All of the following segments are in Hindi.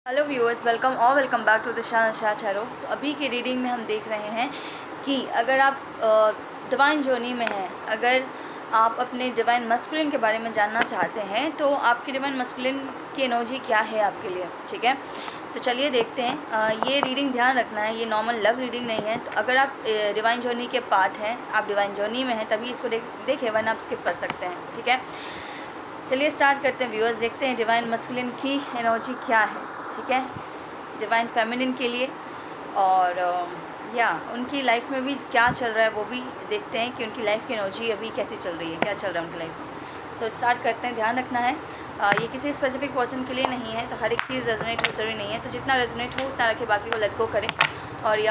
Hello viewers, welcome back to the Shah tarot. So अभी की रीडिंग में हम देख रहे हैं कि अगर आप डिवाइन जर्नी में हैं, अगर आप अपने डिवाइन मस्कुलिन के बारे में जानना चाहते हैं तो आपकी डिवाइन मस्कुलिन की एनर्जी क्या है आपके लिए। ठीक है, तो चलिए देखते हैं। ये रीडिंग ध्यान रखना है, ये नॉर्मल लव रीडिंग नहीं है। तो अगर आप डिवाइन जर्नी के पार्ट हैं, आप डिवाइन जर्नी में हैं, तभी इसको देखें, वरना आप स्किप कर सकते हैं। ठीक है, चलिए स्टार्ट करते हैं व्यूअर्स। देखते हैं डिवाइन मस्कुलिन की एनर्जी क्या है। ठीक है, डिवाइन फेमिनिन के लिए, और उनकी लाइफ में भी क्या चल रहा है वो भी देखते हैं कि उनकी लाइफ की एनर्जी अभी कैसी चल रही है, क्या चल रहा है उनकी लाइफ में। सो स्टार्ट करते हैं। ध्यान रखना है, ये किसी स्पेसिफिक पर्सन के लिए नहीं है, तो हर एक चीज़ रेजोनेट हो जरूरी नहीं है। तो जितना रेजोनेट हो उतना रखे, बाकी को लेट गो करें। और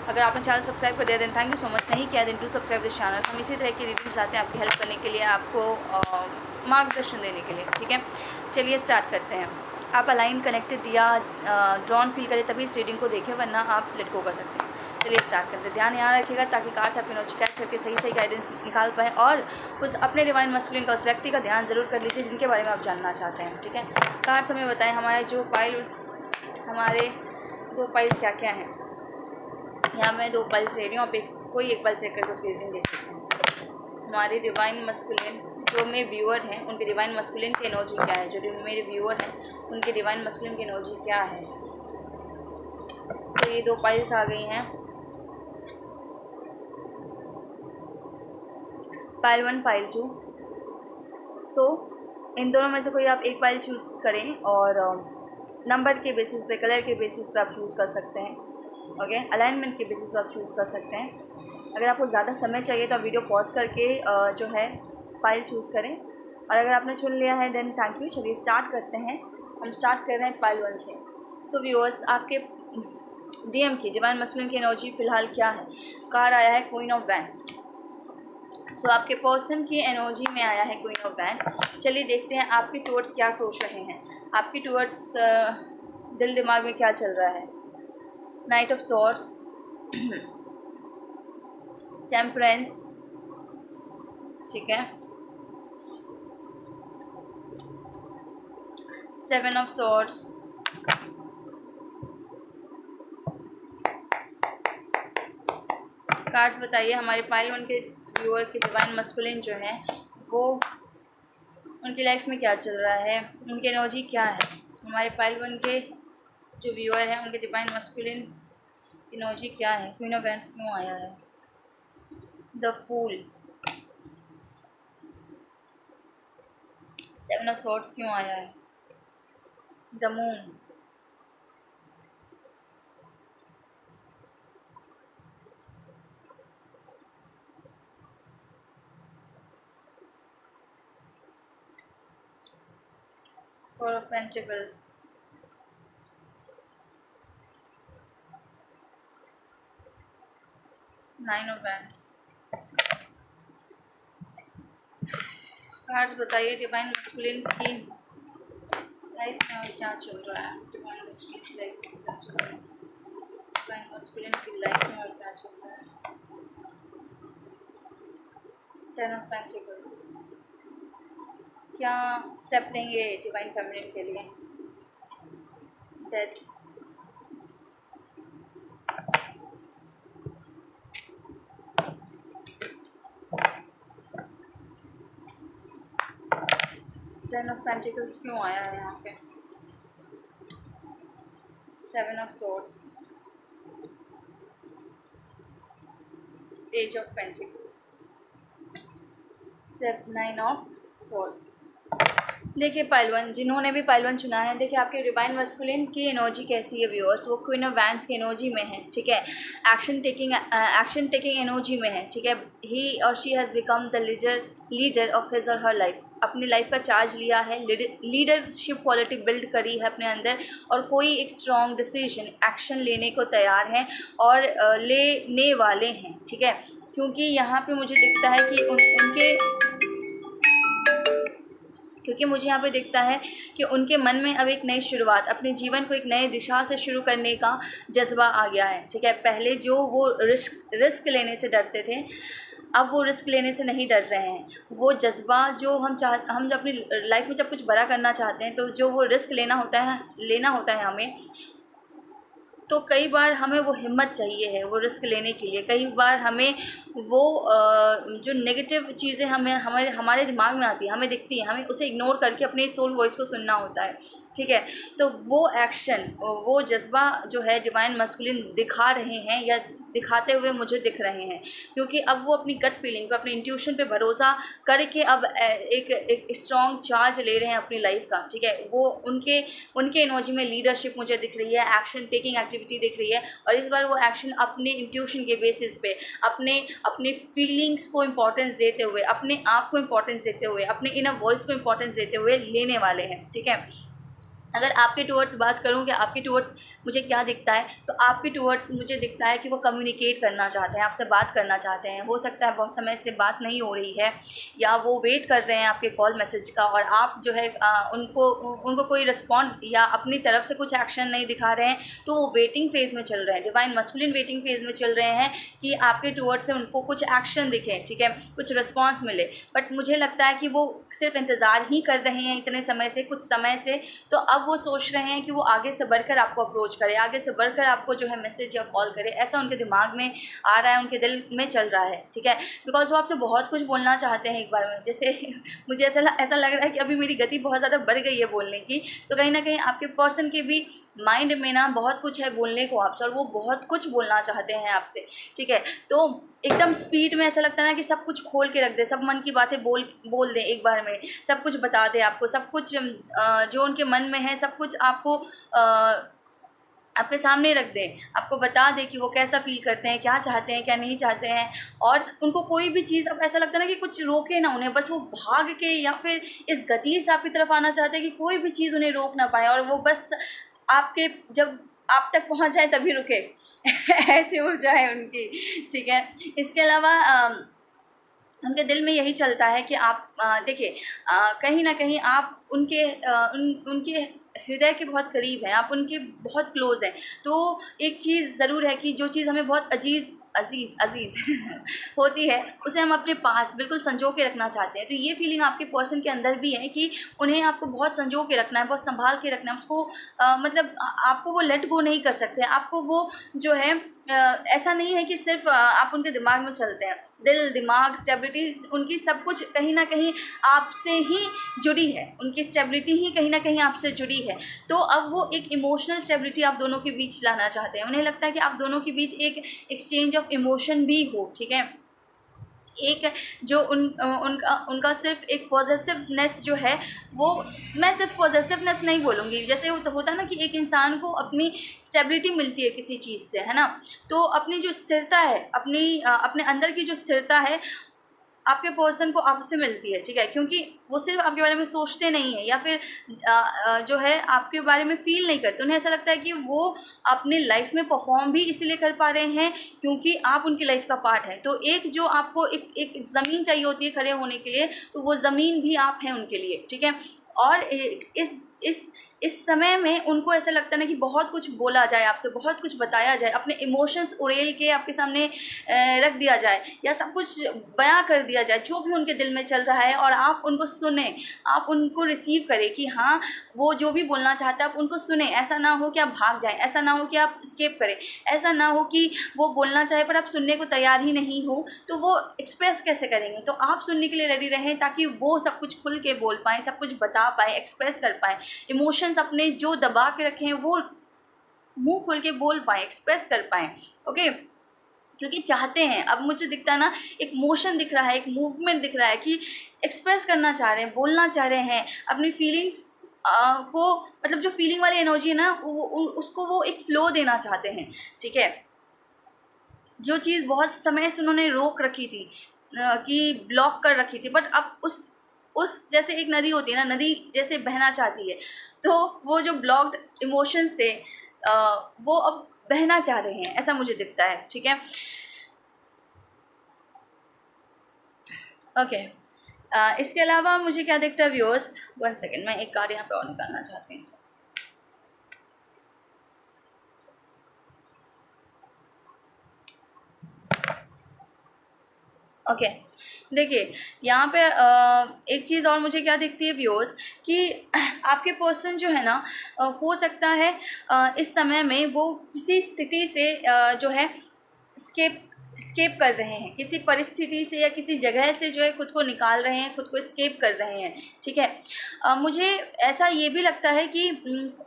अगर आपने चैनल सब्सक्राइब कर दिया then thank you so much, नहीं किया then to subscribe this channel. हम इसी तरह की रीडिंग्स आते हैं आपकी हेल्प करने के लिए, आपको मार्गदर्शन देने के लिए। ठीक है, चलिए स्टार्ट करते हैं। आप अलाइन, कनेक्टेड या ड्रॉन फील करें तभी इस रीडिंग को देखें, वरना आप लेट गो कर सकते हैं। चलिए स्टार्ट करते हैं। ध्यान यहाँ रखिएगा ताकि कार्ड्स आपकी एनर्जी कैच करके सही गाइडेंस निकाल पाएँ, और उस अपने डिवाइन मस्कुलिन का, उस व्यक्ति का ध्यान ज़रूर कर लीजिए जिनके बारे में आप जानना चाहते हैं। ठीक है, कार्ड्स हमें बताएं हमारे दो पाइल्स क्या क्या हैं। यहाँ मैं दो पाइल्स ले रही हूँ, आप कोई एक पाइल्स लेकर उसकी रीडिंग देख सकते हैं। हमारे डिवाइन मस्कुलिन जो मेरे व्यूअर हैं, उनके डिवाइन मस्कुलिन की एनर्जी क्या है। जो मेरे व्यूअर हैं उनके डिवाइन मस्कुलिन की एनर्जी क्या है। तो ये दो पाइल्स आ गई हैं, पाइल 1, पाइल 2। सो इन दोनों में से कोई आप एक पाइल चूज़ करें, और नंबर के बेसिस पे, कलर के बेसिस पे आप चूज़ कर सकते हैं। ओके, अलाइनमेंट के बेसिस पे आप चूज़ कर सकते हैं। अगर आपको ज़्यादा समय चाहिए तो आप वीडियो पॉज करके जो है फाइल चूज़ करें, और अगर आपने चुन लिया है देन थैंक यू। चलिए स्टार्ट करते हैं। हम स्टार्ट कर रहे हैं फाइल 1 से। सो व्यूअर्स, आपके डीएम की डिवाइन मस्कुलिन की एनर्जी फ़िलहाल क्या है। कार्ड आया है क्वीन ऑफ वैंड्स। सो आपके पर्सन की एनर्जी में आया है क्वीन ऑफ वैंड्स। चलिए देखते हैं आपके टूवर्ड्स क्या सोच रहे हैं, आपकी टूवर्ड्स दिल दिमाग में क्या चल रहा है। नाइट ऑफ सॉर्ड्स, टेम्परेंस, ठीक है, 7 ऑफ सॉर्ड्स, कार्ड्स बताइए हमारे पाइल 1 के व्यूअर के डिवाइन मस्कुलिन जो है वो उनकी लाइफ में क्या चल रहा है, उनकी एनर्जी क्या है। हमारे पाइल 1 के जो व्यूअर हैं उनके डिवाइन मस्कुलिन एनर्जी क्या है। क्वीन ऑफ वैंड्स क्यों आया है, द फूल, 7 ऑफ सॉर्ड्स क्यों आया है, the moon, four of pentacles, nine of wands. Cards बताइए डिवाइन मस्कुलिन की लाइफ में और क्या चल रहा है। डिवाइन मस्कुलिन की लाइफ में क्या चल रहा है, डिवाइन मस्कुलिन की लाइफ में और क्या चल रहा है। 10 ऑफ पेंटिकल्स, क्या स्टेप लेंगे डिवाइन फेमिनिन के लिए। डेथ, 10 ऑफ पेंटिकल्स क्यों आया है यहाँ पे, 7 of swords, page of pentacles, 9 of swords. देखिए पाइल 1, जिन्होंने भी पाइल 1 चुना है, देखिए आपके डिवाइन मस्कुलिन की एनर्जी कैसी है व्यूअर्स। वो क्वीन ऑफ वैंड्स की एनर्जी में है। ठीक है, एक्शन टेकिंग एनर्जी में है। ठीक है, ही और she has become the leader of his और हर लाइफ। अपनी लाइफ का चार्ज लिया है, लीडरशिप क्वालिटी बिल्ड करी है अपने अंदर, और कोई एक स्ट्रॉन्ग डिसीजन, एक्शन लेने को तैयार हैं और लेने वाले हैं। ठीक है, क्योंकि यहाँ पे मुझे दिखता है कि मुझे यहाँ पे दिखता है कि उनके मन में अब एक नई शुरुआत, अपने जीवन को एक नए दिशा से शुरू करने का जज्बा आ गया है। ठीक है, पहले जो वो रिस्क लेने से डरते थे, अब वो रिस्क लेने से नहीं डर रहे हैं। वो जज़्बा जो हम अपनी लाइफ में जब कुछ बड़ा करना चाहते हैं, तो जो वो रिस्क लेना होता है हमें, तो कई बार हमें वो हिम्मत चाहिए है वो रिस्क लेने के लिए। कई बार हमें वो जो नेगेटिव चीज़ें हमारे दिमाग में आती है, हमें दिखती हैं, हमें उसे इग्नोर करके अपने सोल वॉइस को सुनना होता है, ठीक है। तो वो एक्शन, वो जज्बा जो है डिवाइन मस्कुलिन दिखा रहे हैं या दिखाते हुए मुझे दिख रहे हैं, क्योंकि अब वो अपनी गट फीलिंग पे, अपने इंट्यूशन पे भरोसा करके अब एक स्ट्रॉन्ग चार्ज ले रहे हैं अपनी लाइफ का, ठीक है। वो उनके एनर्जी में लीडरशिप मुझे दिख रही है, एक्शन टेकिंग एक्टिविटी दिख रही है, और इस बार वो एक्शन अपने इंट्यूशन के बेसिस पे, अपने फीलिंग्स को इम्पोर्टेंस देते हुए, अपने आप को इम्पोर्टेंस देते हुए, अपने इनर वॉइस को इम्पोर्टेंस देते हुए लेने वाले हैं, ठीक है। अगर आपके टूवर्ड्स बात करूँ कि आपके टूवर्ड्स मुझे क्या दिखता है, तो आपके टूवर्ड्स मुझे दिखता है कि वो कम्युनिकेट करना चाहते हैं, आपसे बात करना चाहते हैं। हो सकता है बहुत समय से बात नहीं हो रही है, या वो वेट कर रहे हैं आपके कॉल मैसेज का, और आप जो है उनको कोई रिस्पॉन्ड या अपनी तरफ से कुछ एक्शन नहीं दिखा रहे हैं, तो वो वेटिंग फेज़ में चल रहे हैं, डिवाइन मस्कुलिन वेटिंग फेज़ में चल रहे हैं कि आपके टूवर्ड्स से उनको कुछ एक्शन दिखे, ठीक है, कुछ रिस्पॉन्स मिले। बट मुझे लगता है कि वो सिर्फ इंतज़ार ही कर रहे हैं इतने समय से, कुछ समय से। तो अब वो सोच रहे हैं कि वो आगे से बढ़कर आपको अप्रोच करे, आगे से बढ़कर आपको जो है मैसेज या कॉल करे, ऐसा उनके दिमाग में आ रहा है, उनके दिल में चल रहा है, ठीक है। बिकॉज वो आपसे बहुत कुछ बोलना चाहते हैं एक बार में। जैसे मुझे ऐसा लग रहा है कि अभी मेरी गति बहुत ज़्यादा बढ़ गई है बोलने की, तो कहीं ना कहीं आपके पर्सन के भी माइंड में ना बहुत कुछ है बोलने को आपसे, और वो बहुत कुछ बोलना चाहते हैं आपसे, ठीक है। तो एकदम स्पीड में ऐसा लगता है ना कि सब कुछ खोल के रख दे, सब मन की बातें बोल दें एक बार में, सब कुछ बता दें आपको, सब कुछ जो उनके मन में है सब कुछ आपको आपके सामने रख दें, आपको बता दें कि वो कैसा फ़ील करते हैं, क्या चाहते हैं, क्या नहीं चाहते हैं। और उनको कोई भी चीज़, अब ऐसा लगता है ना कि कुछ रोके ना उन्हें, बस वो भाग के या फिर इस गति से आपकी तरफ आना चाहते हैं कि कोई भी चीज़ उन्हें रोक ना पाए, और वो बस आपके जब आप तक पहुंच जाए तभी रुके ऐसी ऊर्जा है उनकी, ठीक है। इसके अलावा उनके दिल में यही चलता है कि आप देखिए, कहीं ना कहीं आप उनके हृदय के बहुत करीब हैं, आप उनके बहुत क्लोज़ हैं। तो एक चीज़ ज़रूर है कि जो चीज़ हमें बहुत अजीज़ होती है, उसे हम अपने पास बिल्कुल संजो के रखना चाहते हैं। तो ये फीलिंग आपके पर्सन के अंदर भी है कि उन्हें आपको बहुत संजो के रखना है, बहुत संभाल के रखना है उसको। मतलब आपको वो लेट गो नहीं कर सकते, आपको वो जो है ऐसा नहीं है कि सिर्फ आप उनके दिमाग में चलते हैं। दिल, दिमाग, स्टेबिलिटी उनकी सब कुछ कहीं ना कहीं आपसे ही जुड़ी है, उनकी स्टेबिलिटी ही कहीं ना कहीं आपसे जुड़ी है। तो अब वो एक इमोशनल स्टेबिलिटी आप दोनों के बीच लाना चाहते हैं। उन्हें लगता है कि आप दोनों के बीच एक एक्सचेंज ऑफ इमोशन भी हो, ठीक है। एक जो उनका सिर्फ एक पॉजिटिवनेस जो है, वो, मैं सिर्फ पॉजिटिवनेस नहीं बोलूँगी, जैसे होता है ना कि एक इंसान को अपनी स्टेबिलिटी मिलती है किसी चीज़ से, है ना। तो अपनी जो स्थिरता है, अपने अंदर की जो स्थिरता है, आपके पर्सन को आपसे मिलती है, ठीक है। क्योंकि वो सिर्फ आपके बारे में सोचते नहीं हैं, या फिर जो है आपके बारे में फ़ील नहीं करते। उन्हें ऐसा लगता है कि वो अपने लाइफ में परफॉर्म भी इसलिए कर पा रहे हैं क्योंकि आप उनकी लाइफ का पार्ट है। तो एक जो आपको एक ज़मीन चाहिए होती है खड़े होने के लिए, तो वो ज़मीन भी आप हैं उनके लिए, ठीक है। और इस समय में उनको ऐसा लगता है ना कि बहुत कुछ बोला जाए आपसे, बहुत कुछ बताया जाए, अपने इमोशंस उड़ेल के आपके सामने रख दिया जाए, या सब कुछ बयां कर दिया जाए जो भी उनके दिल में चल रहा है, और आप उनको सुने, आप उनको रिसीव करें कि हाँ, वो जो भी बोलना चाहता है आप उनको सुने। ऐसा ना हो कि आप भाग जाएं, ऐसा ना हो कि आप स्केप करें, ऐसा ना हो कि वो बोलना चाहे पर आप सुनने को तैयार ही नहीं हो, तो वो एक्सप्रेस कैसे करेंगे। तो आप सुनने के लिए रेडी रहें, ताकि वो सब कुछ खुल के बोल पाएँ, सब कुछ बता पाएँ, एक्सप्रेस कर पाएँ, इमोशंस अपने जो दबा के रखे हैं वो मुंह खोल के बोल पाएँ, एक्सप्रेस कर पाएँ, ओके। क्योंकि चाहते हैं, अब मुझे दिखता है ना, एक मोशन दिख रहा है, एक मूवमेंट दिख रहा है कि एक्सप्रेस करना चाह रहे हैं, बोलना चाह रहे हैं अपनी फीलिंग्स को, मतलब जो फीलिंग वाली एनर्जी है ना, उसको वो एक फ्लो देना चाहते हैं, ठीक है। जो चीज़ बहुत समय से उन्होंने रोक रखी थी, कि ब्लॉक कर रखी थी, बट अब उस जैसे एक नदी होती है ना, नदी जैसे बहना चाहती है, तो वो जो ब्लॉक्ड इमोशंस से वो अब बहना चाह रहे हैं, ऐसा मुझे दिखता है, ठीक है। ओके, इसके अलावा मुझे क्या दिखता है व्यूअर्स, 1 सेकेंड, मैं एक कार्ड यहाँ पे और निकालना चाहती हूँ। ओके, देखिए यहाँ पे एक चीज़ और मुझे क्या दिखती है व्यूअर्स कि आपके पर्सन जो है ना हो सकता है इस समय में वो किसी स्थिति से जो है स्केप कर रहे हैं, किसी परिस्थिति से या किसी जगह से जो है खुद को निकाल रहे हैं, खुद को स्केप कर रहे हैं, ठीक है। मुझे ऐसा ये भी लगता है कि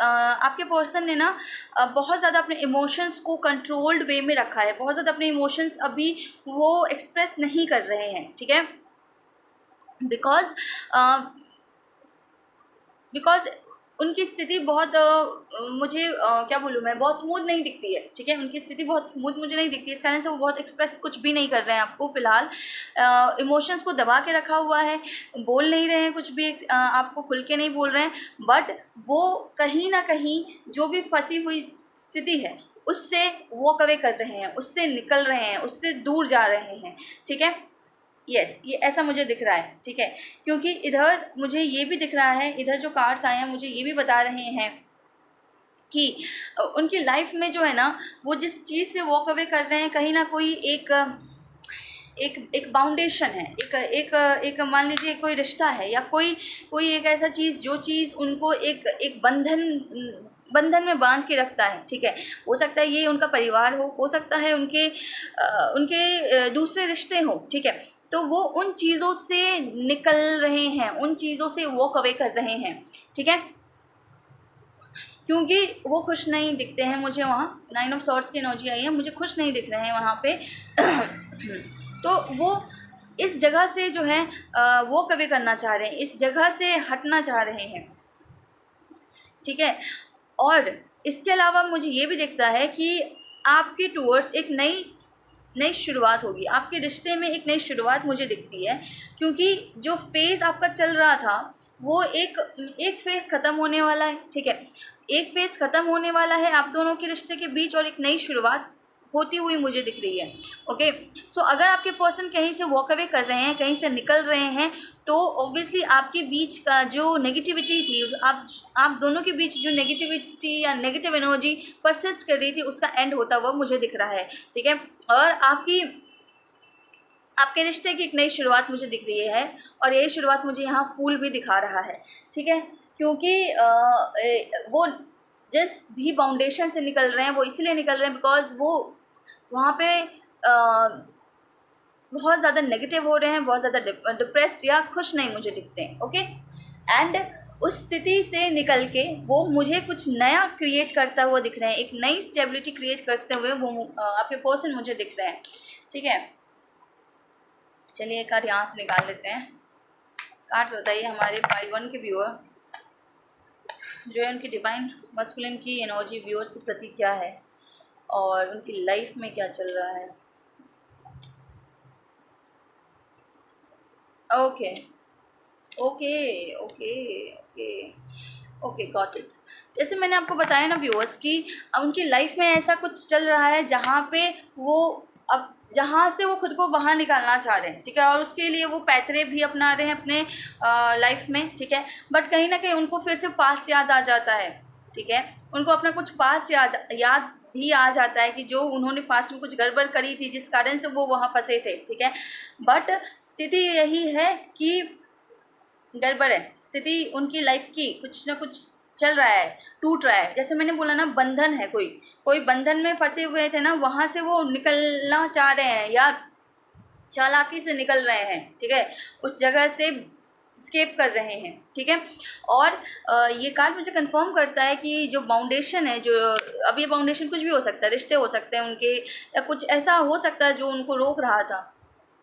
आपके पर्सन ने ना बहुत ज़्यादा अपने इमोशंस को कंट्रोल्ड वे में रखा है, बहुत ज़्यादा अपने इमोशंस अभी वो एक्सप्रेस नहीं कर रहे हैं, ठीक है। बिकॉज बिकॉज उनकी स्थिति बहुत मुझे क्या बोलूँ मैं, बहुत स्मूथ नहीं दिखती है, ठीक है। उनकी स्थिति बहुत स्मूथ मुझे नहीं दिखती है, इस कारण से वो बहुत एक्सप्रेस कुछ भी नहीं कर रहे हैं आपको फ़िलहाल। इमोशंस को दबा के रखा हुआ है, बोल नहीं रहे हैं कुछ भी, आपको खुल के नहीं बोल रहे हैं, बट वो कहीं ना कहीं जो भी फंसी हुई स्थिति है उससे वॉक अवे कर रहे हैं, उससे निकल रहे हैं, उससे दूर जा रहे हैं, ठीक है। यस, ये ऐसा मुझे दिख रहा है, ठीक है। क्योंकि इधर मुझे ये भी दिख रहा है, इधर जो कार्ड्स आए हैं मुझे ये भी बता रहे हैं कि उनकी लाइफ में जो है ना वो जिस चीज़ से वॉक अवे कर रहे हैं, कहीं ना कोई एक बाउंडेशन है, एक मान लीजिए कोई रिश्ता है या कोई एक ऐसा चीज़ जो चीज़ उनको एक बंधन में बांध के रखता है, ठीक है। हो सकता है ये उनका परिवार हो सकता है उनके दूसरे रिश्ते हो, ठीक है। तो वो उन चीज़ों से निकल रहे हैं, उन चीज़ों से वॉक अवे कर रहे हैं, ठीक है। क्योंकि वो खुश नहीं दिखते हैं मुझे, वहाँ 9 ऑफ सॉर्ड्स की एनर्जी आई है, मुझे खुश नहीं दिख रहे हैं वहाँ पे तो वो इस जगह से जो है वो कभी करना चाह रहे हैं, इस जगह से हटना चाह रहे हैं, ठीक है। और इसके अलावा मुझे ये भी दिखता है कि आपके टूवर्ड्स एक नई शुरुआत होगी, आपके रिश्ते में एक नई शुरुआत मुझे दिखती है। क्योंकि जो फेज़ आपका चल रहा था वो एक फ़ेज़ ख़त्म होने वाला है, ठीक है। एक फ़ेज़ ख़त्म होने वाला है आप दोनों के रिश्ते के बीच और एक नई शुरुआत होती हुई मुझे दिख रही है, ओके। सो अगर आपके पर्सन कहीं से वॉक अवे कर रहे हैं, कहीं से निकल रहे हैं, तो ऑब्वियसली आपके बीच का जो नेगेटिविटी थी, आप दोनों के बीच जो नेगेटिविटी या नेगेटिव एनर्जी परसिस्ट कर रही थी, उसका एंड होता हुआ मुझे दिख रहा है, ठीक है। और आपके रिश्ते की एक नई शुरुआत मुझे दिख रही है, और ये शुरुआत मुझे यहाँ फूल भी दिखा रहा है, ठीक है। क्योंकि वो जिस भी फाउंडेशन से निकल रहे हैं वो इसलिए निकल रहे हैं बिकॉज वो वहाँ पे बहुत ज़्यादा नेगेटिव हो रहे हैं, बहुत ज़्यादा डिप्रेस्ड या खुश नहीं मुझे दिखते हैं, ओके। एंड उस स्थिति से निकल के वो मुझे कुछ नया क्रिएट करता हुआ दिख रहे हैं, एक नई स्टेबिलिटी क्रिएट करते हुए वो आपके पर्सन मुझे दिख रहे हैं, ठीक है। चलिए एक कार्ड यहाँ से निकाल लेते हैं। कार्ड बताइए हमारे पाइल 1 के व्यूअर जो है उनकी डिवाइन मस्कुलिन की एनर्जी व्यूअर्स के प्रति क्या है और उनकी लाइफ में क्या चल रहा है। Okay okay okay okay okay, got it. जैसे मैंने आपको बताया ना व्यूअर्स कि उनकी लाइफ में ऐसा कुछ चल रहा है जहाँ पे वो अब जहाँ से वो खुद को बाहर निकालना चाह रहे हैं, ठीक है। और उसके लिए वो पैतरे भी अपना रहे हैं अपने लाइफ में, ठीक है। बट कहीं ना कहीं उनको फिर से पास्ट याद आ जाता है, ठीक है। उनको अपना कुछ पास्ट याद भी आ जाता है कि जो उन्होंने पास्ट में कुछ गड़बड़ करी थी जिस कारण से वो वहाँ फंसे थे, ठीक है। बट स्थिति यही है कि गड़बड़ है, स्थिति उनकी लाइफ की कुछ ना कुछ चल रहा है, टूट रहा है। जैसे मैंने बोला ना, बंधन है, कोई बंधन में फंसे हुए थे ना, वहाँ से वो निकलना चाह रहे हैं या चालाकी से निकल रहे हैं, ठीक है। उस जगह से स्केप कर रहे हैं, ठीक है। और ये कार्ड मुझे कंफर्म करता है कि जो बाउंडेशन है, जो अब ये बाउंडेशन कुछ भी हो सकता है, रिश्ते हो सकते हैं उनके, या कुछ ऐसा हो सकता है जो उनको रोक रहा था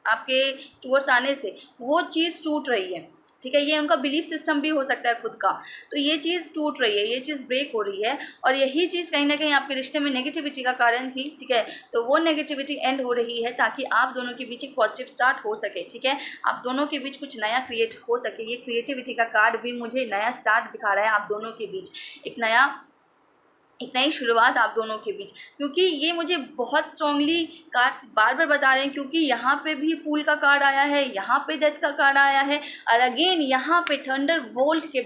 आपके टूवर्ड्स आने से, वो चीज़ टूट रही है, ठीक है। ये उनका बिलीफ सिस्टम भी हो सकता है खुद का, तो ये चीज़ टूट रही है, ये चीज़ ब्रेक हो रही है। और यही चीज़ कहीं ना कहीं आपके रिश्ते में नेगेटिविटी का कारण थी, ठीक है। तो वो नेगेटिविटी एंड हो रही है ताकि आप दोनों के बीच एक पॉजिटिव स्टार्ट हो सके, ठीक है। आप दोनों के बीच कुछ नया क्रिएट हो सके। ये क्रिएटिविटी का कार्ड भी मुझे नया स्टार्ट दिखा रहा है आप दोनों के बीच, एक नई शुरुआत आप दोनों के बीच। क्योंकि ये मुझे बहुत स्ट्रांगली कार्ड्स बार बार बता रहे हैं, क्योंकि यहाँ पे भी फूल का कार्ड आया है, यहाँ पे डेथ का कार्ड आया है, और अगेन यहाँ पे थंडर वोल्ट के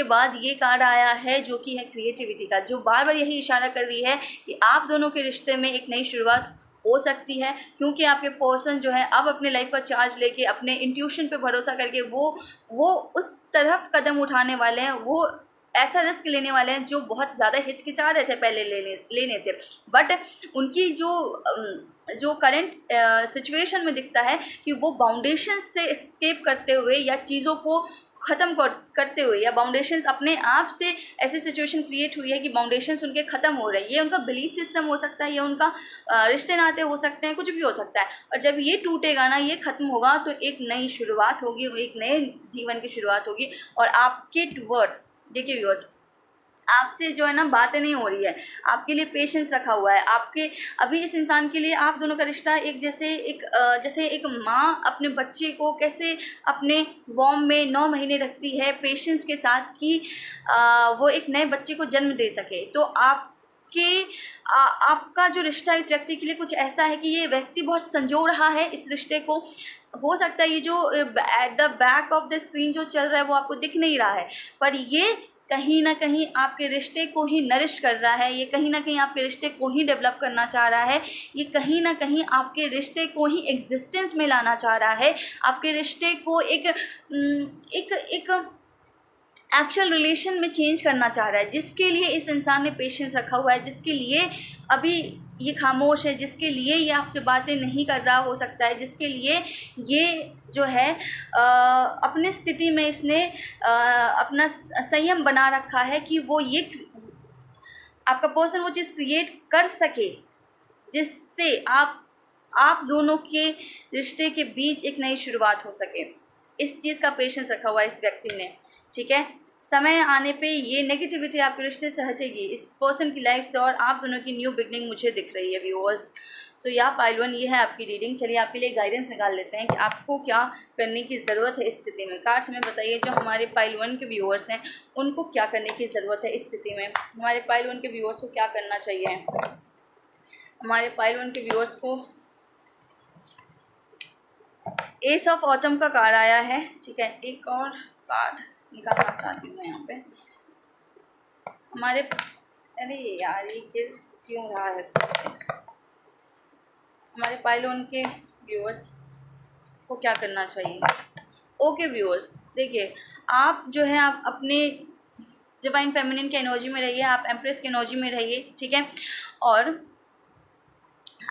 बाद ये कार्ड आया है जो कि है क्रिएटिविटी का, जो बार बार यही इशारा कर रही है कि आप दोनों के रिश्ते में एक नई शुरुआत हो सकती है, क्योंकि आपके पर्सन जो है अब अपने लाइफ का चार्ज लेके अपने इंट्यूशन पे भरोसा करके वो उस तरफ कदम उठाने वाले हैं, वो ऐसा रिस्क लेने वाले हैं जो बहुत ज़्यादा हिचकिचा रहे थे पहले लेने से। बट उनकी जो करंट सिचुएशन में दिखता है कि वो बाउंडेशन से एस्केप करते हुए या चीज़ों को ख़त्म करते हुए या बाउंडेशंस अपने आप से ऐसी सिचुएशन क्रिएट हुई है कि बाउंडेशंस उनके ख़त्म हो रहे हैं। ये उनका बिलीफ सिस्टम हो सकता है, या उनका रिश्ते नाते हो सकते हैं, कुछ भी हो सकता है। और जब ये टूटेगा ना, ये ख़त्म होगा, तो एक नई शुरुआत होगी, एक नए जीवन की शुरुआत होगी। और आपके टुवर्ड्स, देखिए व्यूअर्स, आपसे जो है ना बातें नहीं हो रही है, आपके लिए पेशेंस रखा हुआ है। आपके अभी इस इंसान के लिए आप दोनों का रिश्ता एक जैसे एक माँ अपने बच्चे को कैसे अपने वॉर्म में 9 महीने रखती है पेशेंस के साथ कि वो एक नए बच्चे को जन्म दे सके। तो आपका जो रिश्ता इस व्यक्ति के लिए कुछ ऐसा है कि ये व्यक्ति बहुत संजो रहा है इस रिश्ते को। हो सकता है ये जो at the back of the screen जो चल रहा है वो आपको दिख नहीं रहा है, पर ये कहीं ना कहीं आपके रिश्ते को ही नरिश कर रहा है, ये कहीं ना कहीं आपके रिश्ते को ही डेवलप करना चाह रहा है, ये कहीं ना कहीं आपके रिश्ते को ही एग्जिस्टेंस में लाना चाह रहा है, आपके रिश्ते को एक एक्चुअल रिलेशन में चेंज करना चाह रहा है। जिसके लिए इस इंसान ने पेशेंस रखा हुआ है, जिसके लिए अभी ये खामोश है, जिसके लिए ये आपसे बातें नहीं कर रहा हो सकता है, जिसके लिए ये जो है अपनी स्थिति में इसने अपना संयम बना रखा है कि वो ये आपका पर्सन वो चीज़ क्रिएट कर सके जिससे आप दोनों के रिश्ते के बीच एक नई शुरुआत हो सके। इस चीज़ का पेशेंस रखा हुआ है इस व्यक्ति ने, ठीक है। समय आने पे ये नेगेटिविटी आपके रिश्ते से हटेगी इस पर्सन की लाइफ से, और आप दोनों की न्यू बिगनिंग मुझे दिख रही है व्यूअर्स। सो या पाइल 1 ये है आपकी रीडिंग। चलिए आपके लिए गाइडेंस निकाल लेते हैं कि आपको क्या करने की ज़रूरत है इस स्थिति में। कार्ड्स हमें बताइए जो हमारे पाइल 1 के व्यूअर्स हैं उनको क्या करने की ज़रूरत है इस स्थिति में। हमारे पाइल 1 के व्यूअर्स को क्या करना चाहिए। हमारे पाइल 1 के व्यूअर्स को एस ऑफ ऑटम का कार्ड आया है, ठीक है। एक और कार्ड निकालना चाहती हूँ मैं यहाँ पे। हमारे अरे यार ये गिर क्यों रहा है। हमारे पाइल 1 के व्यूअर्स को क्या करना चाहिए। ओके व्यूअर्स, देखिए आप जो है आप अपने डिवाइन फेमिनिन के एनर्जी में रहिए, आप एम्प्रेस के एनर्जी में रहिए, ठीक है। और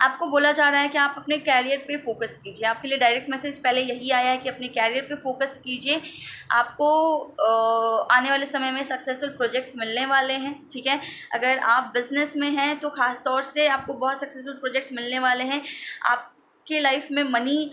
आपको बोला जा रहा है कि आप अपने कैरियर पे फोकस कीजिए। आपके लिए डायरेक्ट मैसेज पहले यही आया है कि अपने कैरियर पे फोकस कीजिए। आपको आने वाले समय में सक्सेसफुल प्रोजेक्ट्स मिलने वाले हैं, ठीक है। अगर आप बिज़नेस में हैं तो ख़ास तौर से आपको बहुत सक्सेसफुल प्रोजेक्ट्स मिलने वाले हैं। आपके लाइफ में मनी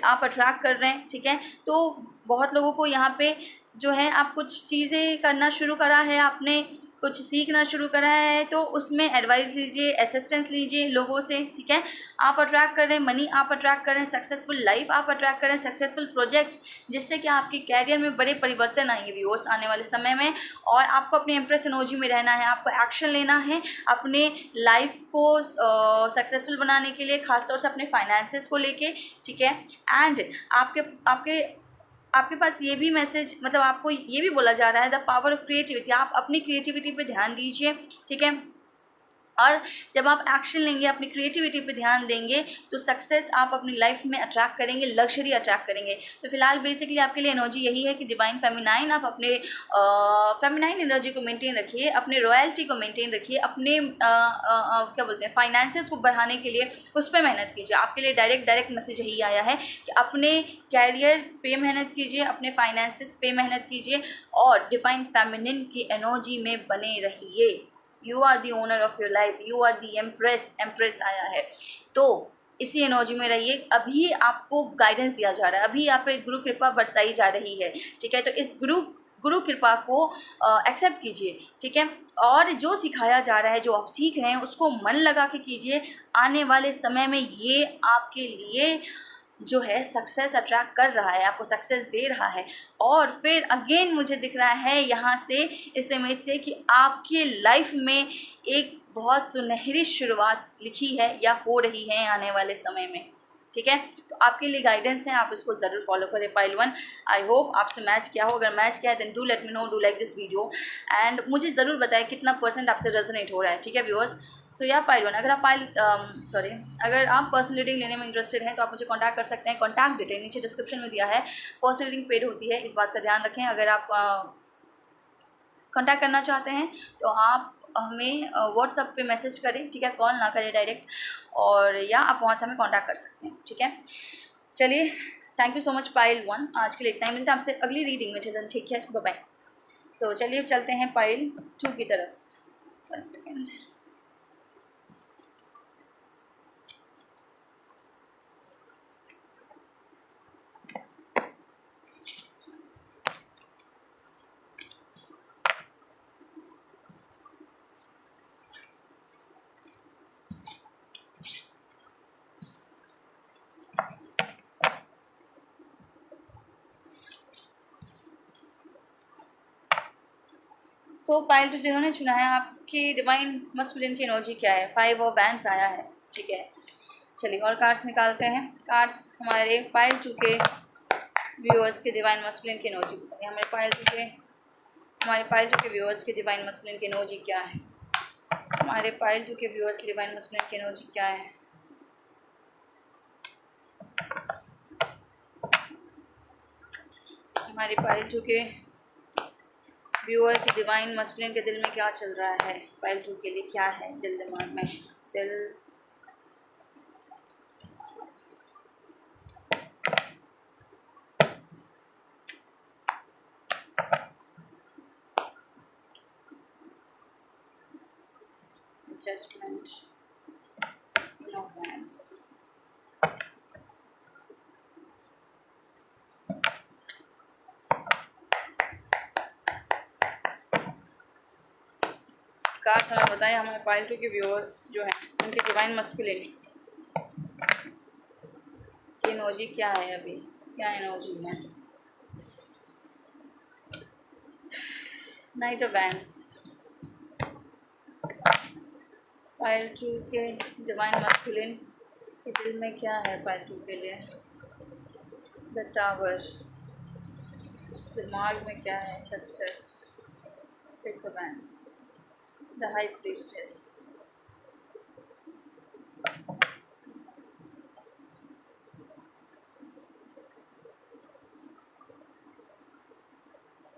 आप अट्रैक्ट कर रहे हैं, ठीक है। तो बहुत लोगों को यहाँ पे जो है आप कुछ चीज़ें करना शुरू करा है, आपने कुछ सीखना शुरू करा है, तो उसमें एडवाइस लीजिए, असिस्टेंस लीजिए लोगों से, ठीक है। आप अट्रैक्ट कर रहे हैं मनी, आप अट्रैक्ट कर रहे हैं सक्सेसफुल लाइफ, आप अट्रैक्ट कर रहे हैं सक्सेसफुल प्रोजेक्ट्स, जिससे कि आपके कैरियर में बड़े परिवर्तन आएंगे व्यूअर्स आने वाले समय में। और आपको अपने एम्प्रेस एनर्जी में रहना है, आपको एक्शन लेना है अपने लाइफ को सक्सेसफुल बनाने के लिए, खासतौर से अपने फाइनेंसेस को लेके, ठीक है। एंड आपके पास ये भी मैसेज, मतलब आपको ये भी बोला जा रहा है द पावर ऑफ क्रिएटिविटी। आप अपनी क्रिएटिविटी पे ध्यान दीजिए, ठीक है। और जब आप एक्शन लेंगे, अपनी क्रिएटिविटी पे ध्यान देंगे, तो सक्सेस आप अपनी लाइफ में अट्रैक्ट करेंगे, लग्जरी अट्रैक्ट करेंगे। तो फिलहाल बेसिकली आपके लिए एनर्जी यही है कि डिवाइन फेमिनाइन, आप अपने फेमिनाइन एनर्जी को मेंटेन रखिए, अपने रॉयल्टी को मेंटेन रखिए, अपने क्या बोलते हैं फाइनेंसेस को बढ़ाने के लिए उस पर मेहनत कीजिए। आपके लिए डायरेक्ट मैसेज यही आया है कि अपने कैरियर पे मेहनत कीजिए, अपने फाइनेंसेस पे मेहनत कीजिए, और डिवाइन फेमिनिन की एनर्जी में बने रहिए। You are the owner of your life, you are the empress आया है, तो इसी एनर्जी में रहिए। अभी आपको गाइडेंस दिया जा रहा है, अभी आप एक गुरु कृपा बरसाई जा रही है, ठीक है। तो इस गुरु कृपा को एक्सेप्ट कीजिए, ठीक है। और जो सिखाया जा रहा है, जो आप सीख रहे हैं, उसको मन लगा के कीजिए। आने वाले समय में ये आपके लिए जो है सक्सेस अट्रैक्ट कर रहा है, आपको सक्सेस दे रहा है। और फिर अगेन मुझे दिख रहा है यहाँ से इस इमेज से कि आपकी लाइफ में एक बहुत सुनहरी शुरुआत लिखी है या हो रही है आने वाले समय में, ठीक है। तो आपके लिए गाइडेंस है, आप इसको ज़रूर फॉलो करें पाइल 1। आई होप आपसे मैच किया हो, अगर मैच किया है then do let me know, do like this video, and मुझे ज़रूर बताएं कितना % आपसे रेजोनेट हो रहा है, ठीक है व्यूअर्स। सो या पाइल 1, अगर आप अगर आप पर्सनल रीडिंग लेने में इंटरेस्टेड हैं तो आप मुझे कांटेक्ट कर सकते हैं। कांटेक्ट डिटेल नीचे डिस्क्रिप्शन में दिया है। पर्सनल रीडिंग पेड होती है, इस बात का ध्यान रखें। अगर आप कांटेक्ट करना चाहते हैं तो आप हमें व्हाट्सएप पे मैसेज करें, ठीक है, कॉल ना करें डायरेक्ट, और या आप वहाँ से हमें कांटेक्ट कर सकते हैं, ठीक है। चलिए, thank you so much pile 1, आज के लिए इतना ही। मिलता है आपसे अगली रीडिंग में, चलिए ठीक है, बाय बाय। सो चलिए चलते हैं पाइल 2 की तरफ। 1 सेकेंड। सो पाइल 2 जिन्होंने चुना है, आपकी डिवाइन मस्कुलिन की एनर्जी क्या है? 5 ऑफ वैंड्स आया है, ठीक है। चलिए और कार्ड्स निकालते हैं। कार्ड्स हमारे पाइल 2 के व्यूअर्स के डिवाइन मस्कुलिन की एनर्जी बताइए। हमारे पाइल 2 के व्यूअर्स की डिवाइन मस्कुलिन की एनर्जी क्या है? हमारे पाइल 2 के व्यूअर्स की डिवाइन मस्कुलिन की एनर्जी क्या है? हमारे पाइल 2 के व्यूअर की डिवाइन मस्कुलिन के दिल में क्या चल रहा है? पाइल 2 के लिए क्या है दिल दिमाग में? दिल जजमेंट, नो प्लान्स। कार्ड्स हमें बताएं हमारे पाइल 2 के व्यूअर्स जो हैं उनके डिवाइन मस्कुलिन की एनर्जी क्या है? अभी क्या एनर्जी है? Night of wands. पाइल 2 के डिवाइन मस्कुलिन के दिल में क्या है पाइल 2 के लिए? The tower. दिमाग में क्या है? Success, 6 of wands, the high priestess.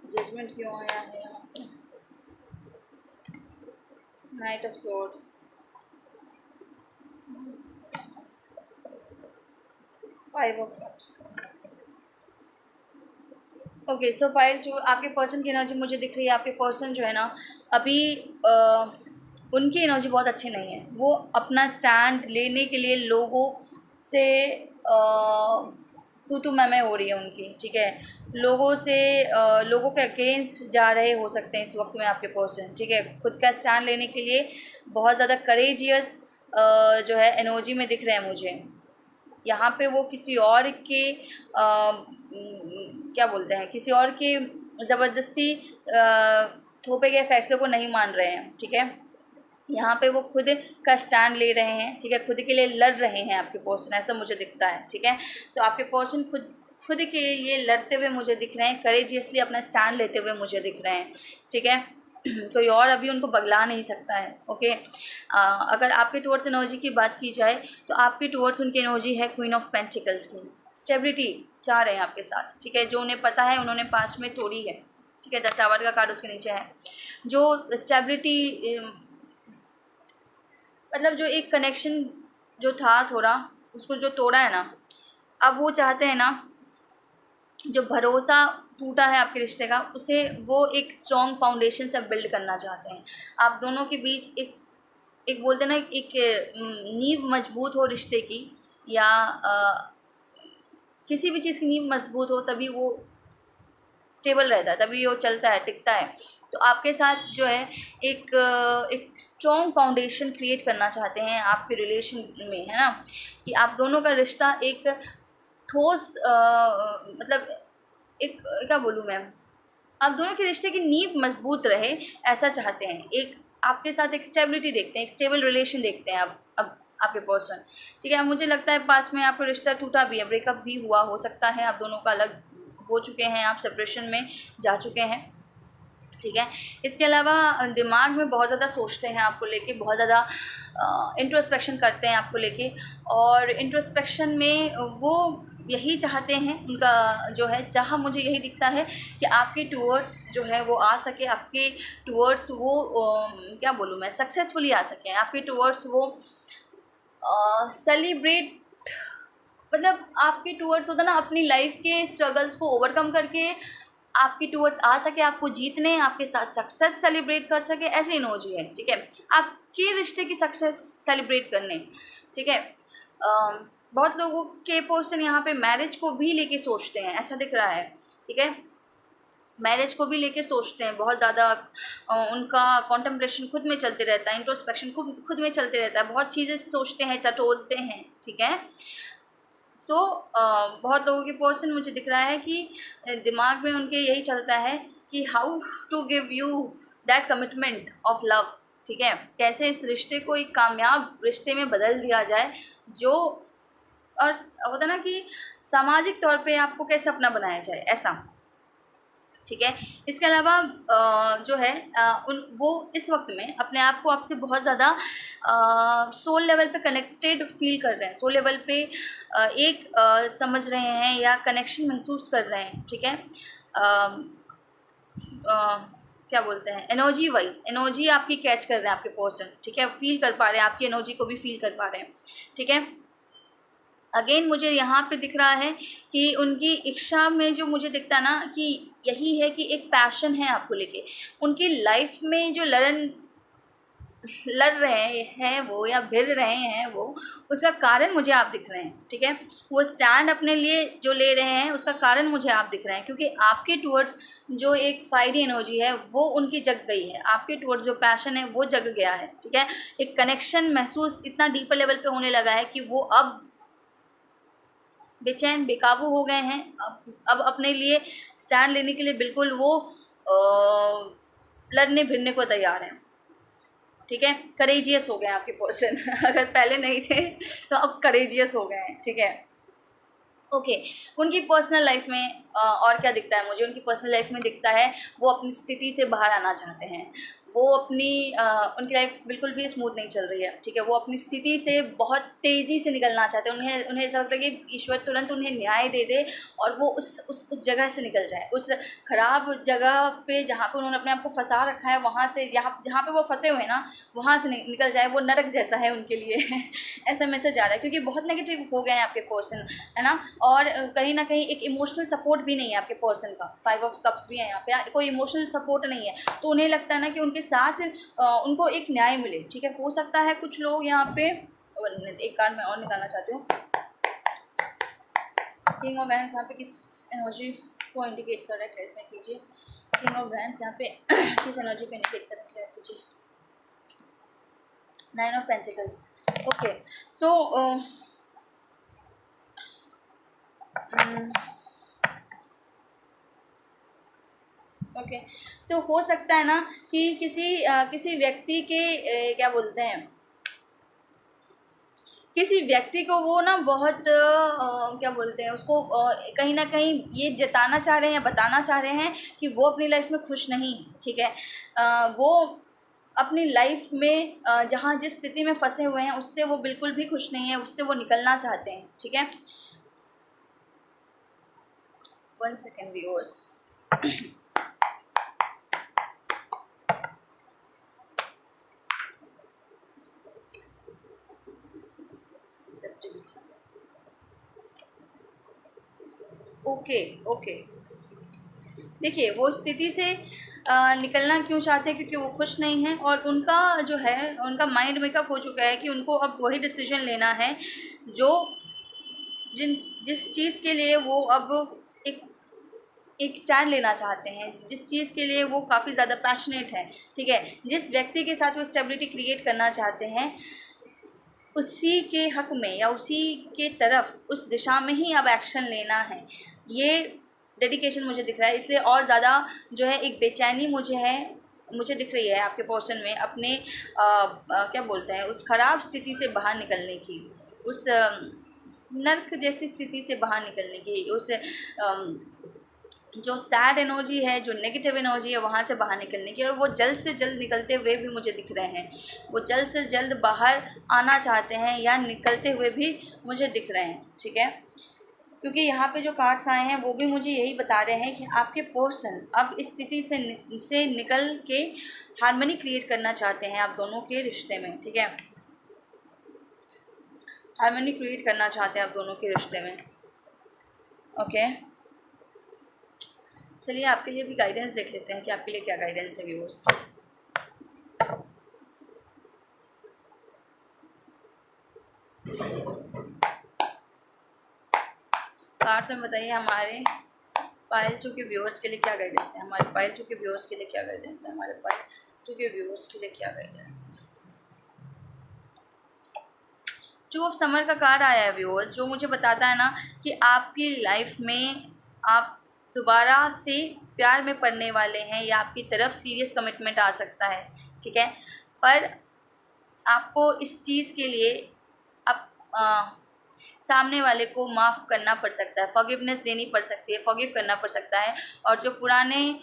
Judgement क्यों आया है यहाँ पे? Knight of swords, five of cups. Okay, so pile 2 आपके पर्सन की एनर्जी मुझे दिख रही है। आपके पर्सन जो है ना अभी उनकी एनर्जी बहुत अच्छी नहीं है। वो अपना स्टैंड लेने के लिए लोगों से तू मैं हो रही है उनकी, ठीक है। लोगों से लोगों के अगेंस्ट जा रहे हो सकते हैं इस वक्त में आपके पर्सन, ठीक है। खुद का स्टैंड लेने के लिए बहुत ज़्यादा करेजियस जो है एनर्जी में दिख रहे हैं मुझे। यहाँ पे वो किसी और के क्या बोलते हैं, किसी और के ज़बरदस्ती थोपे गए फैसलों को नहीं मान रहे हैं, ठीक है। यहाँ पे वो खुद का स्टैंड ले रहे हैं, ठीक है, खुद के लिए लड़ रहे हैं आपके पर्सन, ऐसा मुझे दिखता है, ठीक है। तो आपके पर्सन खुद के लिए लड़ते हुए मुझे दिख रहे हैं, करेजियसली अपना स्टैंड लेते हुए मुझे दिख रहे हैं, ठीक है। कोई और अभी उनको बगला नहीं सकता है, ओके। अगर आपके टुवर्ड्स एनर्जी की बात की जाए तो आपके टुवर्ड्स उनकी एनर्जी है क्वीन ऑफ पेंटिकल्स की। स्टेबिलिटी चाह रहे हैं आपके साथ, ठीक है। जो उन्हें पता है उन्होंने पास्ट में तोड़ी है, ठीक है। द टावर का कार्ड उसके नीचे है। जो स्टेबिलिटी मतलब जो एक कनेक्शन जो था थोड़ा, उसको जो तोड़ा है ना, अब वो चाहते हैं ना, जो भरोसा टूटा है आपके रिश्ते का, उसे वो एक स्ट्रॉन्ग फाउंडेशन से बिल्ड करना चाहते हैं। आप दोनों के बीच एक बोलते ना, एक नींव मजबूत हो रिश्ते की, या किसी भी चीज़ की नींव मजबूत हो तभी वो स्टेबल रहता है, तभी वो चलता है, टिकता है। तो आपके साथ जो है एक स्ट्रॉन्ग फाउंडेशन क्रिएट करना चाहते हैं आपके रिलेशन में, है ना, कि आप दोनों का रिश्ता एक ठोस मतलब एक क्या बोलूँ मैं, आप दोनों के रिश्ते की नींव मजबूत रहे, ऐसा चाहते हैं। एक आपके साथ एक स्टेबिलिटी देखते हैं, एक स्टेबल रिलेशन देखते हैं अब आपके पर्सन, ठीक है। मुझे लगता है पास में आपका रिश्ता टूटा भी है, ब्रेकअप भी हुआ हो सकता है, आप दोनों का अलग हो चुके हैं, आप सेपरेशन में जा चुके हैं। ठीक है। इसके अलावा दिमाग में बहुत ज़्यादा सोचते हैं आपको लेके, बहुत ज़्यादा इंट्रोस्पेक्शन करते हैं आपको लेके, और इंट्रोस्पेक्शन में वो यही चाहते हैं, उनका जो है चाह मुझे यही दिखता है कि आपके टूवर्ड्स जो है वो आ सके, आपके टूवर्ड्स वो क्या बोलूँ मैं, सक्सेसफुली आ सकें, आपके टूवर्ड्स वो सेलिब्रेट, मतलब आपके टूवर्ड्स होता ना, अपनी लाइफ के स्ट्रगल्स को ओवरकम करके आपके टूवर्ड्स आ सके, आपको जीतने, आपके साथ सक्सेस सेलिब्रेट कर सके, ऐसी एनर्जी है। ठीक है, आपके रिश्ते की सक्सेस सेलिब्रेट करने। ठीक है, बहुत लोगों के पर्सन यहाँ पे मैरिज को भी लेके सोचते हैं, ऐसा दिख रहा है। ठीक है, मैरिज को भी लेके सोचते हैं बहुत ज़्यादा, उनका कॉन्टेम्पलेशन खुद में चलते रहता है, इंट्रोस्पेक्शन खुद में चलते रहता है, बहुत चीज़ें सोचते हैं, टटोलते हैं। ठीक है, सो बहुत लोगों के पर्सन मुझे दिख रहा है कि दिमाग में उनके यही चलता है कि how to give you that commitment of love. ठीक है, कैसे इस रिश्ते को एक कामयाब रिश्ते में बदल दिया जाए, जो और होता ना कि सामाजिक तौर पे आपको कैसे अपना बनाया जाए, ऐसा। ठीक है, इसके अलावा जो है वो इस वक्त में अपने आप को आपसे बहुत ज़्यादा सोल लेवल पे कनेक्टेड फील कर रहे हैं, सोल लेवल पे एक समझ रहे हैं या कनेक्शन महसूस कर रहे हैं। ठीक है, क्या बोलते हैं, एनर्जी वाइज एनर्जी आपकी कैच कर रहे हैं आपके पर्सन। ठीक है, फील कर पा रहे हैं, आपकी एनर्जी को भी फील कर पा रहे हैं। ठीक है, अगेन मुझे यहाँ पे दिख रहा है कि उनकी इच्छा में जो मुझे दिखता है ना कि यही है कि एक पैशन है आपको लेके, उनकी लाइफ में जो लड़ रहे हैं वो या भिड़ रहे हैं वो, उसका कारण मुझे आप दिख रहे हैं। ठीक है, वो स्टैंड अपने लिए जो ले रहे हैं उसका कारण मुझे आप दिख रहे हैं, क्योंकि आपके टूवर्ड्स जो एक फायरी एनर्जी है वो उनकी जग गई है, आपके टूवर्ड्स जो पैशन है वो जग गया है। ठीक है, एक कनेक्शन महसूस इतना डीपर लेवल पे होने लगा है कि वो अब बेचैन बेकाबू हो गए हैं। अब अपने लिए स्टैंड लेने के लिए बिल्कुल वो लड़ने भिड़ने को तैयार हैं। ठीक है, करेजियस हो गए आपके पर्सन अगर पहले नहीं थे तो अब करेजियस हो गए हैं। ठीक है, ओके। उनकी पर्सनल लाइफ में और क्या दिखता है मुझे, उनकी पर्सनल लाइफ में दिखता है वो अपनी स्थिति से बाहर आना चाहते हैं, वो अपनी उनकी लाइफ बिल्कुल भी स्मूथ नहीं चल रही है। ठीक है, वो अपनी स्थिति से बहुत तेज़ी से निकलना चाहते हैं, उन्हें ऐसा लगता है कि ईश्वर तुरंत उन्हें न्याय दे दे और वो उस जगह से निकल जाए, उस ख़राब जगह पे जहाँ पे उन्होंने अपने आप को फंसा रखा है, वहाँ से जहाँ पे वो फंसे हुए हैं ना, वहाँ से निकल जाए, वो नरक जैसा है उनके लिए ऐसा मैसेज आ रहा है, क्योंकि बहुत नेगेटिव हो गए हैं आपके पर्सन, है ना। और कहीं ना कहीं एक इमोशनल सपोर्ट भी नहीं है आपके पर्सन का, 5 ऑफ कप्स भी है यहाँ पे, कोई इमोशनल सपोर्ट नहीं है, तो उन्हें लगता है ना कि उनके साथ उनको एक न्याय मिले। ठीक है, हो सकता है कुछ लोग यहाँ पे, एक कार्ड मैं और निकालना चाहती हूँ, किंग ऑफ वैंड्स यहाँ पे किस एनर्जी को इंडिकेट कर रहा है, क्लैरिफाई कीजिए। किंग ऑफ वैंड्स यहाँ पे किस एनर्जी को इंडिकेट कर रहा है, क्लियर कीजिए। 9 of pentacles, okay. So okay, तो हो सकता है ना कि किसी व्यक्ति के क्या बोलते हैं, किसी व्यक्ति को वो ना बहुत क्या बोलते हैं उसको, कहीं ना कहीं ये जताना चाह रहे हैं या बताना चाह रहे हैं कि वो अपनी लाइफ में खुश नहीं। ठीक है, वो अपनी लाइफ में जहाँ जिस स्थिति में फंसे हुए हैं उससे वो बिल्कुल भी खुश नहीं है, उससे वो निकलना चाहते हैं। ठीक है, 1 सेकेंड व्यूअर्स, ओके। देखिए, वो स्थिति से निकलना क्यों चाहते हैं, क्योंकि वो खुश नहीं हैं, और उनका जो है उनका माइंड मेकअप हो चुका है कि उनको अब वही डिसीजन लेना है जो जिस चीज़ के लिए वो अब एक स्टैंड लेना चाहते हैं, जिस चीज़ के लिए वो काफ़ी ज़्यादा पैशनेट है। ठीक है, जिस व्यक्ति के साथ वो स्टेबिलिटी क्रिएट करना चाहते हैं, उसी के हक में या उसी के तरफ, उस दिशा में ही अब एक्शन लेना है, ये डेडिकेशन मुझे दिख रहा है। इसलिए और ज़्यादा जो है एक बेचैनी मुझे दिख रही है आपके पर्सन में, अपने क्या बोलते हैं, उस ख़राब स्थिति से बाहर निकलने की, उस नर्क जैसी स्थिति से बाहर निकलने की, उस जो सैड एनर्जी है, जो नेगेटिव एनर्जी है, वहाँ से बाहर निकलने की, और वो जल्द से जल्द निकलते हुए भी मुझे दिख रहे हैं। वो जल्द से जल्द बाहर आना चाहते हैं या निकलते हुए भी मुझे दिख रहे हैं, ठीक है। क्योंकि यहाँ पे जो कार्ड्स आए हैं वो भी मुझे यही बता रहे हैं कि आपके पर्सन अब इस स्थिति से निकल के हार्मनी क्रिएट करना चाहते हैं आप दोनों के रिश्ते में, ठीक है। हार्मनी क्रिएट करना चाहते हैं आप दोनों के रिश्ते में, ओके। चलिए आपके लिए भी गाइडेंस देख लेते हैं कि आपके लिए क्या गाइडेंस है व्यूअर्स। कार्ड्स में बताइए हमारे पायल 2 के व्यूअर्स के लिए क्या गाइडेंस है, हमारे पायल 2 के व्यूअर्स के लिए क्या गाइडेंस है, हमारे पायल 2 के व्यूअर्स के लिए क्या गाइडेंस है। 2 ऑफ समर का कार्ड आया है व्यूअर्स, जो मुझे बताता है ना कि आपकी लाइफ में आप दोबारा से प्यार में पड़ने वाले हैं या आपकी तरफ सीरियस कमिटमेंट आ सकता है, ठीक है। पर आपको इस चीज़ के लिए अब सामने वाले को माफ़ करना पड़ सकता है, फॉरगिवनेस देनी पड़ सकती है, फॉरगिव करना पड़ सकता है, और जो पुराने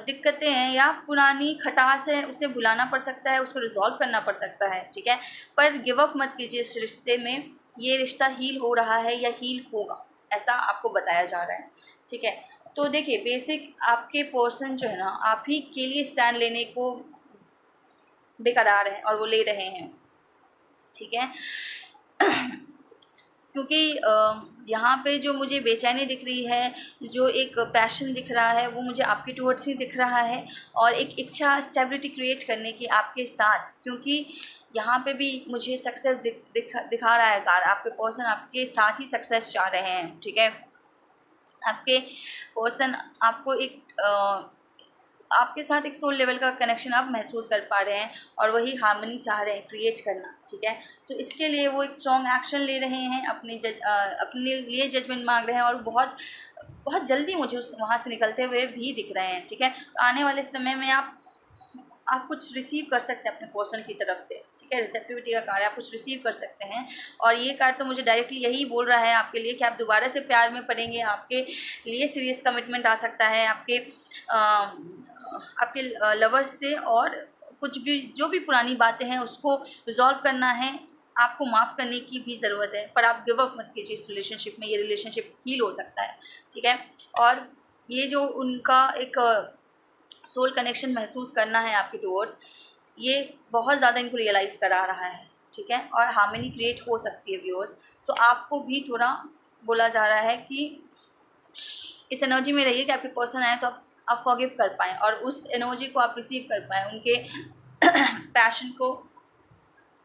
दिक्कतें हैं या पुरानी खटास है उसे भुलाना पड़ सकता है, उसको रिजॉल्व करना पड़ सकता है, ठीक है। पर गिव अप मत कीजिए इस रिश्ते में, ये रिश्ता हील हो रहा है या हील होगा, ऐसा आपको बताया जा रहा है, ठीक है। तो देखिए बेसिक आपके पर्सन जो है ना आप ही के लिए स्टैंड लेने को बेकरार हैं और वो ले रहे हैं, ठीक है। क्योंकि यहाँ पे जो मुझे बेचैनी दिख रही है, जो एक पैशन दिख रहा है, वो मुझे आपके टुवर्ड्स ही दिख रहा है, और एक इच्छा स्टेबिलिटी क्रिएट करने की आपके साथ, क्योंकि यहाँ पे भी मुझे सक्सेस दिखा रहा है कार्ड। आपके पर्सन आपके साथ ही सक्सेस चाह रहे हैं, ठीक है। आपके पर्सन आपको आपके साथ एक सोल लेवल का कनेक्शन आप महसूस कर पा रहे हैं, और वही हार्मनी चाह रहे हैं क्रिएट करना, ठीक है। तो इसके लिए वो एक स्ट्रॉन्ग एक्शन ले रहे हैं, अपने लिए जजमेंट मांग रहे हैं, और बहुत बहुत जल्दी मुझे वहाँ से निकलते हुए भी दिख रहे हैं, ठीक है। तो आने वाले समय में आप कुछ रिसीव कर सकते हैं अपने पर्सन की तरफ से, ठीक है। रिसेप्टिविटी का कार्ड, आप कुछ रिसीव कर सकते हैं, और ये कार्ड तो मुझे डायरेक्टली यही बोल रहा है आपके लिए कि आप दोबारा से प्यार में पड़ेंगे, आपके लिए सीरियस कमिटमेंट आ सकता है आपके लवर्स से, और कुछ भी जो भी पुरानी बातें हैं उसको रिजॉल्व करना है, आपको माफ़ करने की भी ज़रूरत है। पर आप गिव अप मत कीजिए इस रिलेशनशिप में, ये रिलेशनशिप हील हो सकता है, ठीक है। और ये जो उनका एक सोल कनेक्शन महसूस करना है आपके टुवर्ड्स, ये बहुत ज़्यादा इनको रियलाइज़ करा रहा है, ठीक है। और हार्मनी क्रिएट हो सकती है व्यूअर्स। तो आपको भी थोड़ा बोला जा रहा है कि इस एनर्जी में रहिए कि आपके पर्सन आए तो आप फॉरगिव कर पाएँ, और उस एनर्जी को आप रिसीव कर पाएँ, उनके पैशन को,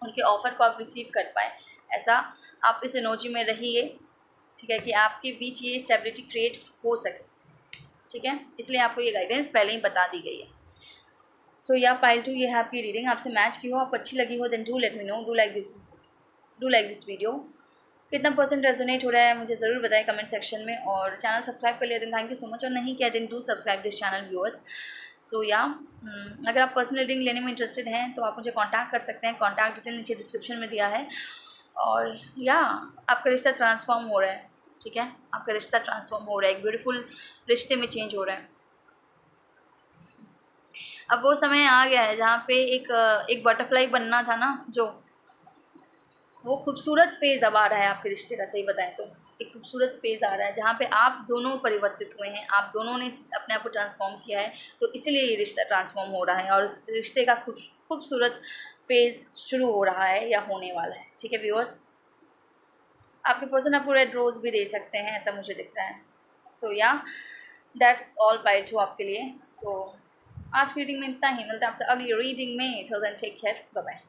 उनके ऑफ़र को आप रिसीव कर पाएँ। ऐसा आप इस एनर्जी में रहिए, ठीक है, कि आपके बीच ये स्टेबिलिटी क्रिएट हो सके, ठीक है। इसलिए आपको ये गाइडेंस पहले ही बता दी गई है। सो या पाइल 2 ये है आपकी रीडिंग, आपसे मैच की हो, आपको अच्छी लगी हो, then do let me know, do like this video. कितना % रेजोनेट हो रहा है मुझे ज़रूर बताएं कमेंट सेक्शन में, और चैनल सब्सक्राइब कर लिया then thank you so much, और नहीं किया then do subscribe this channel viewers. So या अगर आप पर्सनल रीडिंग लेने में इंटरेस्टेड हैं तो आप मुझे कांटेक्ट कर सकते हैं, कांटेक्ट डिटेल नीचे डिस्क्रिप्शन में दिया है। और या आपका रिश्ता ट्रांसफॉर्म हो रहा है, ठीक है, आपका रिश्ता ट्रांसफॉर्म हो रहा है, एक ब्यूटीफुल रिश्ते में चेंज हो रहा है। अब वो समय आ गया है जहाँ पे एक बटरफ्लाई बनना था ना, जो वो खूबसूरत फेज़ अब आ रहा है आपके रिश्ते का। सही बताएं तो एक खूबसूरत फेज़ आ रहा है जहाँ पे आप दोनों परिवर्तित हुए हैं, आप दोनों ने अपने आप को ट्रांसफॉर्म किया है, तो इसलिए ये रिश्ता ट्रांसफॉर्म हो रहा है, और इस रिश्ते का खूबसूरत फेज़ शुरू हो रहा है या होने वाला है, ठीक है व्यूअर्स। आपके पर्सन आपको रेड रोज़ भी दे सकते हैं, ऐसा मुझे दिख रहा है। सो या दैट्स ऑल बाय 2 आपके लिए। तो आज की रीडिंग में इतना ही, मिलता है आपसे अगली रीडिंग में। Till then take care, bye bye.